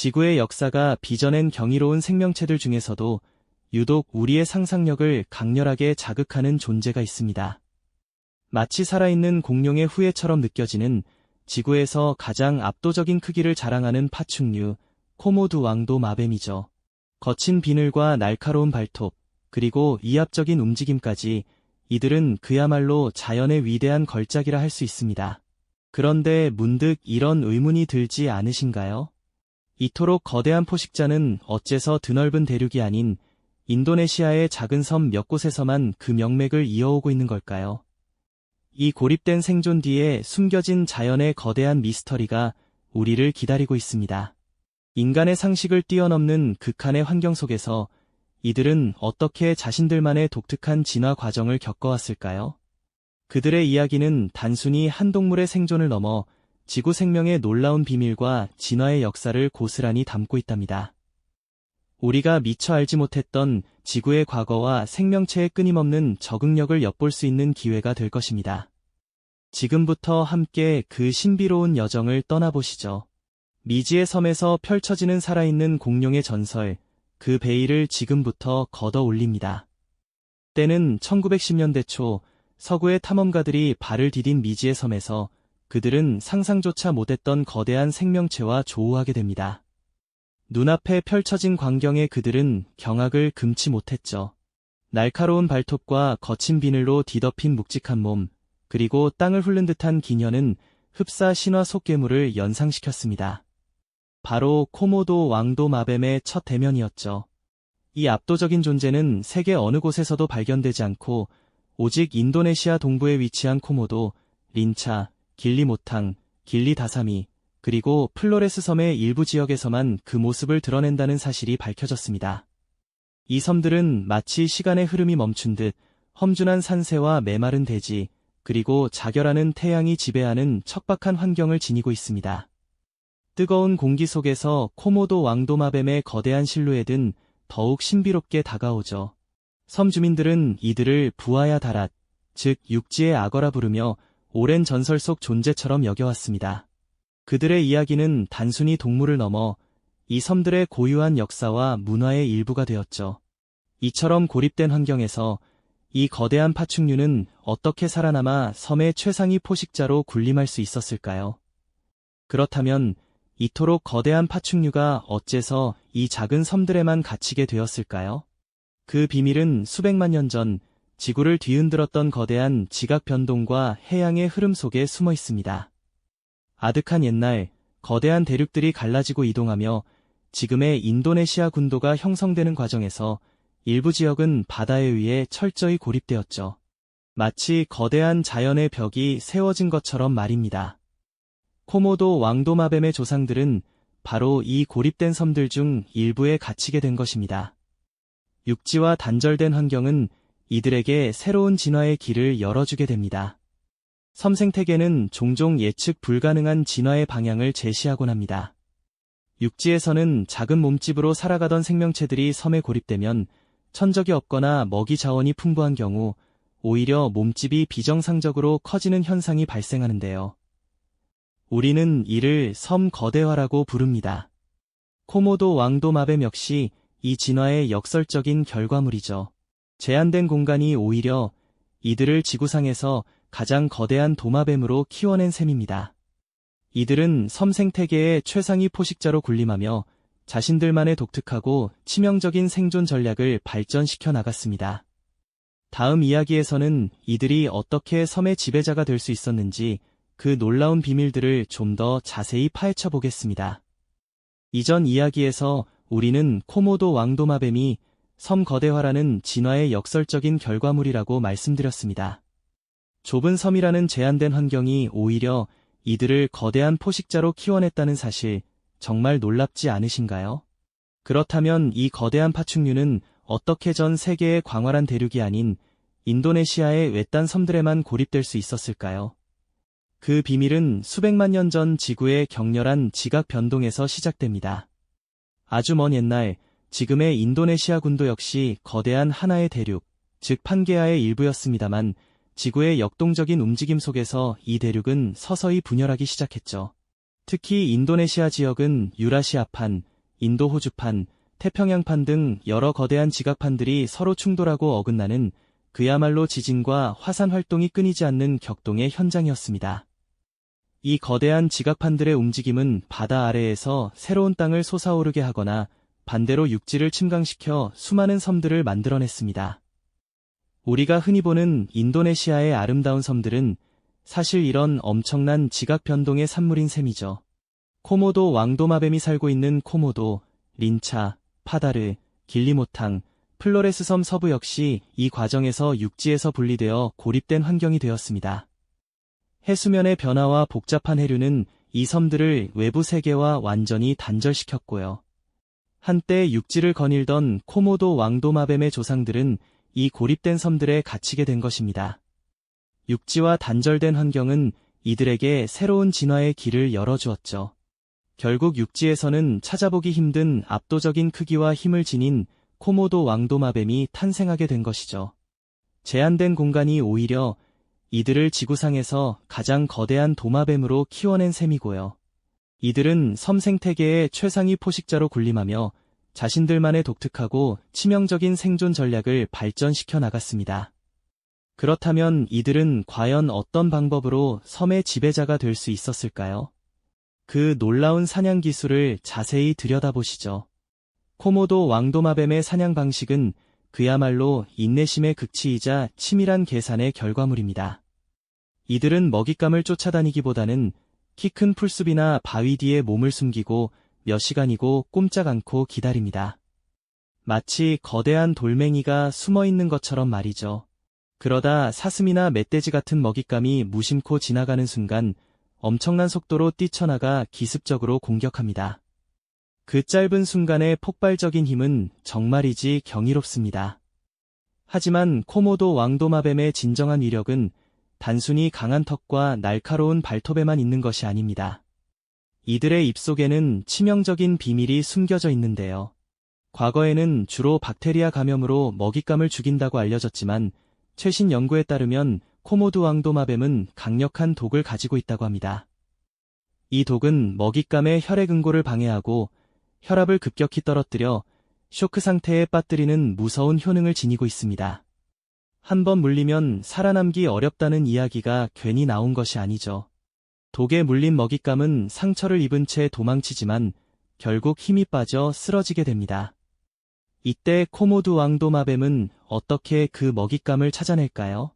지구의 역사가 빚어낸 경이로운 생명체들 중에서도 유독 우리의 상상력을 강렬하게 자극하는 존재가 있습니다. 마치 살아있는 공룡의 후예처럼 느껴지는 지구에서 가장 압도적인 크기를 자랑하는 파충류, 코모도 왕도 마뱀이죠. 거친 비늘과 날카로운 발톱, 그리고 이합적인 움직임까지 이들은 그야말로 자연의 위대한 걸작이라 할 수 있습니다. 그런데 문득 이런 의문이 들지 않으신가요? 이토록 거대한 포식자는 어째서 드넓은 대륙이 아닌 인도네시아의 작은 섬 몇 곳에서만 그 명맥을 이어오고 있는 걸까요? 이 고립된 생존 뒤에 숨겨진 자연의 거대한 미스터리가 우리를 기다리고 있습니다. 인간의 상식을 뛰어넘는 극한의 환경 속에서 이들은 어떻게 자신들만의 독특한 진화 과정을 겪어왔을까요? 그들의 이야기는 단순히 한 동물의 생존을 넘어 지구 생명의 놀라운 비밀과 진화의 역사를 고스란히 담고 있답니다. 우리가 미처 알지 못했던 지구의 과거와 생명체의 끊임없는 적응력을 엿볼 수 있는 기회가 될 것입니다. 지금부터 함께 그 신비로운 여정을 떠나보시죠. 미지의 섬에서 펼쳐지는 살아있는 공룡의 전설, 그 베일을 지금부터 걷어 올립니다. 때는 1910년대 초 서구의 탐험가들이 발을 디딘 미지의 섬에서 그들은 상상조차 못했던 거대한 생명체와 조우하게 됩니다. 눈앞에 펼쳐진 광경에 그들은 경악을 금치 못했죠. 날카로운 발톱과 거친 비늘로 뒤덮인 묵직한 몸, 그리고 땅을 훑는 듯한 기녀는 흡사 신화 속 괴물을 연상시켰습니다. 바로 코모도 왕도 마뱀의 첫 대면이었죠. 이 압도적인 존재는 세계 어느 곳에서도 발견되지 않고 오직 인도네시아 동부에 위치한 코모도, 린차, 길리모탕, 길리다사미, 그리고 플로레스 섬의 일부 지역에서만 그 모습을 드러낸다는 사실이 밝혀졌습니다. 이 섬들은 마치 시간의 흐름이 멈춘 듯 험준한 산세와 메마른 대지, 그리고 자결하는 태양이 지배하는 척박한 환경을 지니고 있습니다. 뜨거운 공기 속에서 코모도 왕도마뱀의 거대한 실루엣은 더욱 신비롭게 다가오죠. 섬 주민들은 이들을 부하야 다랏, 즉 육지의 악어라 부르며 오랜 전설 속 존재처럼 여겨왔습니다. 그들의 이야기는 단순히 동물을 넘어 이 섬들의 고유한 역사와 문화의 일부가 되었죠. 이처럼 고립된 환경에서 이 거대한 파충류는 어떻게 살아남아 섬의 최상위 포식자로 군림할 수 있었을까요? 그렇다면 이토록 거대한 파충류가 어째서 이 작은 섬들에만 갇히게 되었을까요? 그 비밀은 수백만 년 전 지구를 뒤흔들었던 거대한 지각 변동과 해양의 흐름 속에 숨어 있습니다. 아득한 옛날, 거대한 대륙들이 갈라지고 이동하며 지금의 인도네시아 군도가 형성되는 과정에서 일부 지역은 바다에 의해 철저히 고립되었죠. 마치 거대한 자연의 벽이 세워진 것처럼 말입니다. 코모도 왕도마뱀의 조상들은 바로 이 고립된 섬들 중 일부에 갇히게 된 것입니다. 육지와 단절된 환경은 이들에게 새로운 진화의 길을 열어주게 됩니다. 섬 생태계는 종종 예측 불가능한 진화의 방향을 제시하곤 합니다. 육지에서는 작은 몸집으로 살아가던 생명체들이 섬에 고립되면 천적이 없거나 먹이 자원이 풍부한 경우 오히려 몸집이 비정상적으로 커지는 현상이 발생하는데요. 우리는 이를 섬 거대화라고 부릅니다. 코모도 왕도마뱀 역시 이 진화의 역설적인 결과물이죠. 제한된 공간이 오히려 이들을 지구상에서 가장 거대한 도마뱀으로 키워낸 셈입니다. 이들은 섬 생태계의 최상위 포식자로 군림하며 자신들만의 독특하고 치명적인 생존 전략을 발전시켜 나갔습니다. 다음 이야기에서는 이들이 어떻게 섬의 지배자가 될 수 있었는지 그 놀라운 비밀들을 좀 더 자세히 파헤쳐 보겠습니다. 이전 이야기에서 우리는 코모도 왕도마뱀이 섬 거대화라는 진화의 역설적인 결과물이라고 말씀드렸습니다. 좁은 섬이라는 제한된 환경이 오히려 이들을 거대한 포식자로 키워냈다는 사실, 정말 놀랍지 않으신가요? 그렇다면 이 거대한 파충류는 어떻게 전 세계의 광활한 대륙이 아닌 인도네시아의 외딴 섬들에만 고립될 수 있었을까요? 그 비밀은 수백만 년 전 지구의 격렬한 지각 변동에서 시작됩니다. 아주 먼 옛날, 지금의 인도네시아 군도 역시 거대한 하나의 대륙, 즉 판게아의 일부였습니다만 지구의 역동적인 움직임 속에서 이 대륙은 서서히 분열하기 시작했죠. 특히 인도네시아 지역은 유라시아판, 인도호주판, 태평양판 등 여러 거대한 지각판들이 서로 충돌하고 어긋나는 그야말로 지진과 화산 활동이 끊이지 않는 격동의 현장이었습니다. 이 거대한 지각판들의 움직임은 바다 아래에서 새로운 땅을 솟아오르게 하거나 반대로 육지를 침강시켜 수많은 섬들을 만들어냈습니다. 우리가 흔히 보는 인도네시아의 아름다운 섬들은 사실 이런 엄청난 지각 변동의 산물인 셈이죠. 코모도 왕도마뱀이 살고 있는 코모도, 린차, 파다르, 길리모탕, 플로레스 섬 서부 역시 이 과정에서 육지에서 분리되어 고립된 환경이 되었습니다. 해수면의 변화와 복잡한 해류는 이 섬들을 외부 세계와 완전히 단절시켰고요. 한때 육지를 거닐던 코모도 왕도마뱀의 조상들은 이 고립된 섬들에 갇히게 된 것입니다. 육지와 단절된 환경은 이들에게 새로운 진화의 길을 열어주었죠. 결국 육지에서는 찾아보기 힘든 압도적인 크기와 힘을 지닌 코모도 왕도마뱀이 탄생하게 된 것이죠. 제한된 공간이 오히려 이들을 지구상에서 가장 거대한 도마뱀으로 키워낸 셈이고요. 이들은 섬 생태계의 최상위 포식자로 군림하며 자신들만의 독특하고 치명적인 생존 전략을 발전시켜 나갔습니다. 그렇다면 이들은 과연 어떤 방법으로 섬의 지배자가 될 수 있었을까요? 그 놀라운 사냥 기술을 자세히 들여다보시죠. 코모도 왕도마뱀의 사냥 방식은 그야말로 인내심의 극치이자 치밀한 계산의 결과물입니다. 이들은 먹잇감을 쫓아다니기보다는 키 큰 풀숲이나 바위 뒤에 몸을 숨기고 몇 시간이고 꼼짝 않고 기다립니다. 마치 거대한 돌멩이가 숨어 있는 것처럼 말이죠. 그러다 사슴이나 멧돼지 같은 먹잇감이 무심코 지나가는 순간 엄청난 속도로 뛰쳐나가 기습적으로 공격합니다. 그 짧은 순간의 폭발적인 힘은 정말이지 경이롭습니다. 하지만 코모도 왕도마뱀의 진정한 위력은 단순히 강한 턱과 날카로운 발톱에만 있는 것이 아닙니다. 이들의 입속에는 치명적인 비밀이 숨겨져 있는데요. 과거에는 주로 박테리아 감염으로 먹잇감을 죽인다고 알려졌지만 최신 연구에 따르면 코모도 왕도마뱀은 강력한 독을 가지고 있다고 합니다. 이 독은 먹잇감의 혈액 응고를 방해하고 혈압을 급격히 떨어뜨려 쇼크 상태에 빠뜨리는 무서운 효능을 지니고 있습니다. 한 번 물리면 살아남기 어렵다는 이야기가 괜히 나온 것이 아니죠. 독에 물린 먹잇감은 상처를 입은 채 도망치지만 결국 힘이 빠져 쓰러지게 됩니다. 이때 코모도 왕도마뱀은 어떻게 그 먹잇감을 찾아낼까요?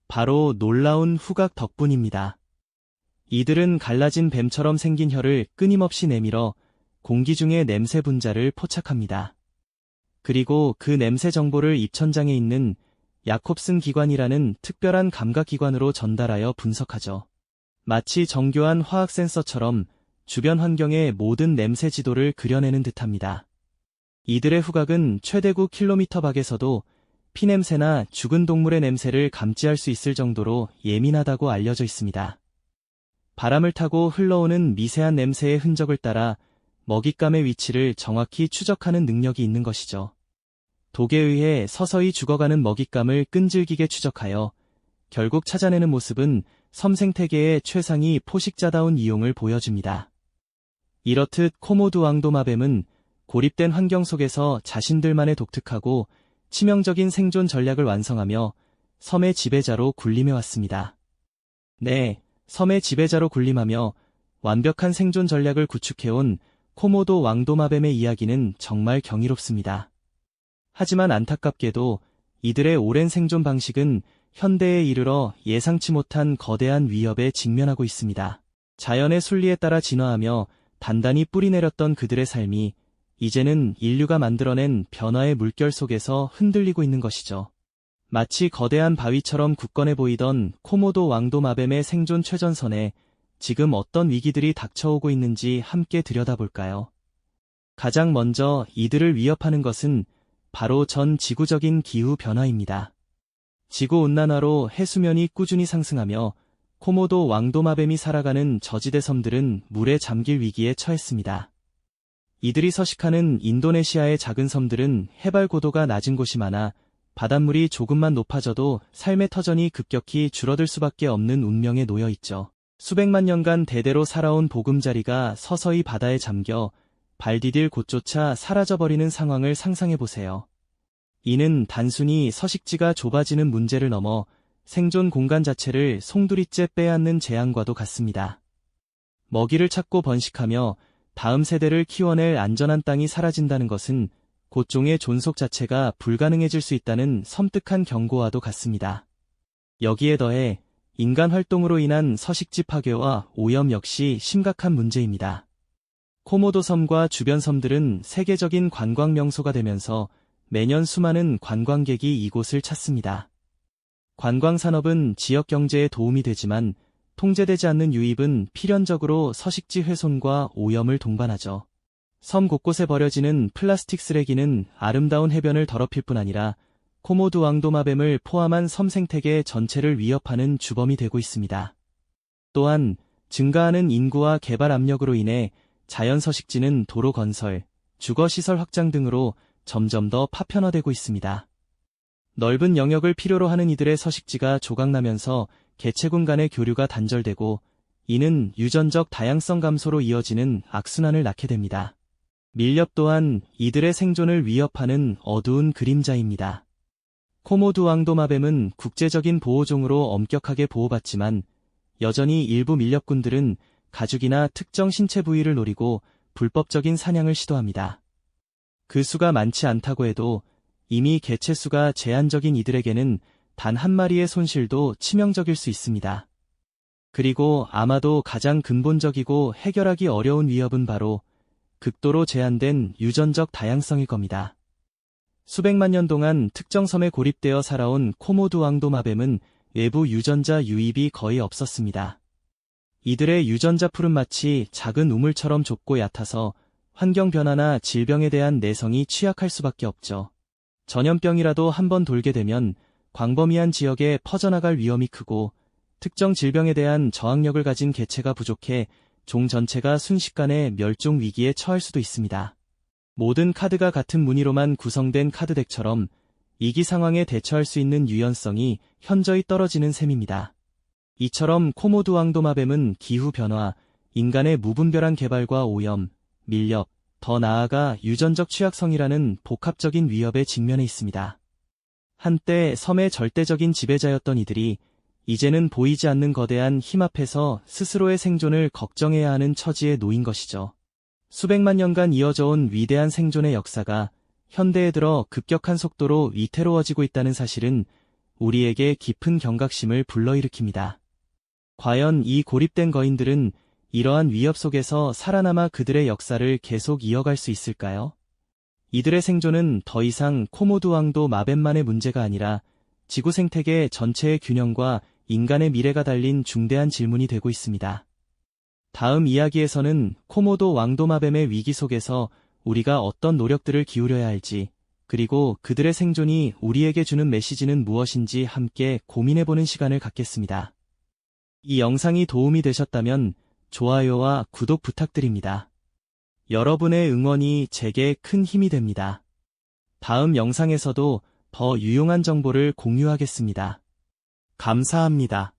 바로 놀라운 후각 덕분입니다. 이들은 갈라진 뱀처럼 생긴 혀를 끊임없이 내밀어 공기 중의 냄새 분자를 포착합니다. 그리고 그 냄새 정보를 입천장에 있는 야콥슨 기관이라는 특별한 감각기관으로 전달하여 분석하죠. 마치 정교한 화학 센서처럼 주변 환경의 모든 냄새 지도를 그려내는 듯합니다. 이들의 후각은 최대 9km 밖에서도 피냄새나 죽은 동물의 냄새를 감지할 수 있을 정도로 예민하다고 알려져 있습니다. 바람을 타고 흘러오는 미세한 냄새의 흔적을 따라 먹잇감의 위치를 정확히 추적하는 능력이 있는 것이죠. 독에 의해 서서히 죽어가는 먹잇감을 끈질기게 추적하여 결국 찾아내는 모습은 섬 생태계의 최상위 포식자다운 이용을 보여줍니다. 이렇듯 코모도 왕도마뱀은 고립된 환경 속에서 자신들만의 독특하고 치명적인 생존 전략을 완성하며 섬의 지배자로 군림해왔습니다. 네, 섬의 지배자로 군림하며 완벽한 생존 전략을 구축해온 코모도 왕도마뱀의 이야기는 정말 경이롭습니다. 하지만 안타깝게도 이들의 오랜 생존 방식은 현대에 이르러 예상치 못한 거대한 위협에 직면하고 있습니다. 자연의 순리에 따라 진화하며 단단히 뿌리내렸던 그들의 삶이 이제는 인류가 만들어낸 변화의 물결 속에서 흔들리고 있는 것이죠. 마치 거대한 바위처럼 굳건해 보이던 코모도 왕도마뱀의 생존 최전선에 지금 어떤 위기들이 닥쳐오고 있는지 함께 들여다볼까요? 가장 먼저 이들을 위협하는 것은 바로 전 지구적인 기후 변화입니다. 지구온난화로 해수면이 꾸준히 상승하며 코모도 왕도마뱀이 살아가는 저지대 섬들은 물에 잠길 위기에 처했습니다. 이들이 서식하는 인도네시아의 작은 섬들은 해발 고도가 낮은 곳이 많아 바닷물이 조금만 높아져도 삶의 터전이 급격히 줄어들 수밖에 없는 운명에 놓여 있죠. 수백만 년간 대대로 살아온 보금자리가 서서히 바다에 잠겨 발 디딜 곳조차 사라져버리는 상황을 상상해보세요. 이는 단순히 서식지가 좁아지는 문제를 넘어 생존 공간 자체를 송두리째 빼앗는 재앙과도 같습니다. 먹이를 찾고 번식하며 다음 세대를 키워낼 안전한 땅이 사라진다는 것은 고종의 존속 자체가 불가능해질 수 있다는 섬뜩한 경고와도 같습니다. 여기에 더해 인간 활동으로 인한 서식지 파괴와 오염 역시 심각한 문제입니다. 코모도 섬과 주변 섬들은 세계적인 관광 명소가 되면서 매년 수많은 관광객이 이곳을 찾습니다. 관광 산업은 지역 경제에 도움이 되지만 통제되지 않는 유입은 필연적으로 서식지 훼손과 오염을 동반하죠. 섬 곳곳에 버려지는 플라스틱 쓰레기는 아름다운 해변을 더럽힐 뿐 아니라 코모도 왕도마뱀을 포함한 섬 생태계 전체를 위협하는 주범이 되고 있습니다. 또한 증가하는 인구와 개발 압력으로 인해 자연 서식지는 도로 건설, 주거시설 확장 등으로 점점 더 파편화되고 있습니다. 넓은 영역을 필요로 하는 이들의 서식지가 조각나면서 개체군 간의 교류가 단절되고 이는 유전적 다양성 감소로 이어지는 악순환을 낳게 됩니다. 밀렵 또한 이들의 생존을 위협하는 어두운 그림자입니다. 코모도 왕도마뱀은 국제적인 보호종으로 엄격하게 보호받지만 여전히 일부 밀렵꾼들은 가죽이나 특정 신체 부위를 노리고 불법적인 사냥을 시도합니다. 그 수가 많지 않다고 해도 이미 개체 수가 제한적인 이들에게는 단 한 마리의 손실도 치명적일 수 있습니다. 그리고 아마도 가장 근본적이고 해결하기 어려운 위협은 바로 극도로 제한된 유전적 다양성일 겁니다. 수백만 년 동안 특정 섬에 고립되어 살아온 코모도 왕도마뱀은 외부 유전자 유입이 거의 없었습니다. 이들의 유전자 풀은 마치 작은 우물처럼 좁고 얕아서 환경 변화나 질병에 대한 내성이 취약할 수밖에 없죠. 전염병이라도 한번 돌게 되면 광범위한 지역에 퍼져나갈 위험이 크고 특정 질병에 대한 저항력을 가진 개체가 부족해 종 전체가 순식간에 멸종 위기에 처할 수도 있습니다. 모든 카드가 같은 무늬로만 구성된 카드덱처럼 위기 상황에 대처할 수 있는 유연성이 현저히 떨어지는 셈입니다. 이처럼 코모도 왕도마뱀은 기후변화, 인간의 무분별한 개발과 오염, 밀렵, 더 나아가 유전적 취약성이라는 복합적인 위협에 직면해 있습니다. 한때 섬의 절대적인 지배자였던 이들이 이제는 보이지 않는 거대한 힘 앞에서 스스로의 생존을 걱정해야 하는 처지에 놓인 것이죠. 수백만 년간 이어져온 위대한 생존의 역사가 현대에 들어 급격한 속도로 위태로워지고 있다는 사실은 우리에게 깊은 경각심을 불러일으킵니다. 과연 이 고립된 거인들은 이러한 위협 속에서 살아남아 그들의 역사를 계속 이어갈 수 있을까요? 이들의 생존은 더 이상 코모도 왕도 마뱀만의 문제가 아니라 지구 생태계 전체의 균형과 인간의 미래가 달린 중대한 질문이 되고 있습니다. 다음 이야기에서는 코모도 왕도마뱀의 위기 속에서 우리가 어떤 노력들을 기울여야 할지, 그리고 그들의 생존이 우리에게 주는 메시지는 무엇인지 함께 고민해보는 시간을 갖겠습니다. 이 영상이 도움이 되셨다면 좋아요와 구독 부탁드립니다. 여러분의 응원이 제게 큰 힘이 됩니다. 다음 영상에서도 더 유용한 정보를 공유하겠습니다. 감사합니다.